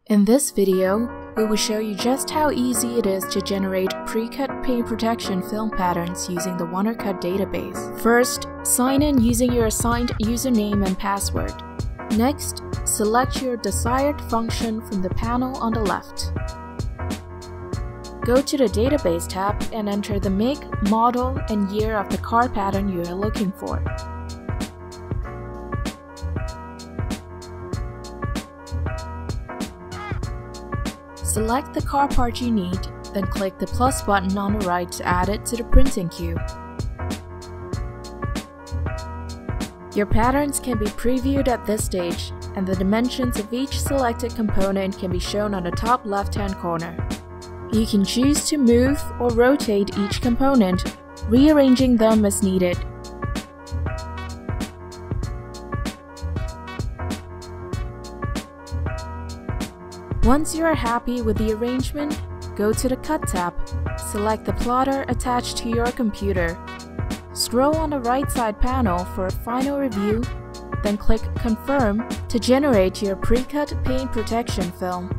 In this video, we will show you just how easy it is to generate pre-cut paint protection film patterns using the OnerCut database. First, sign in using your assigned username and password. Next, select your desired function from the panel on the left. Go to the Database tab and enter the make, model, and year of the car pattern you are looking for. Select the car part you need, then click the plus button on the right to add it to the printing queue. Your patterns can be previewed at this stage, and the dimensions of each selected component can be shown on the top left-hand corner. You can choose to move or rotate each component, rearranging them as needed. Once you are happy with the arrangement, go to the Cut tab, select the plotter attached to your computer. Scroll on the right side panel for a final review, then click Confirm to generate your pre-cut paint protection film.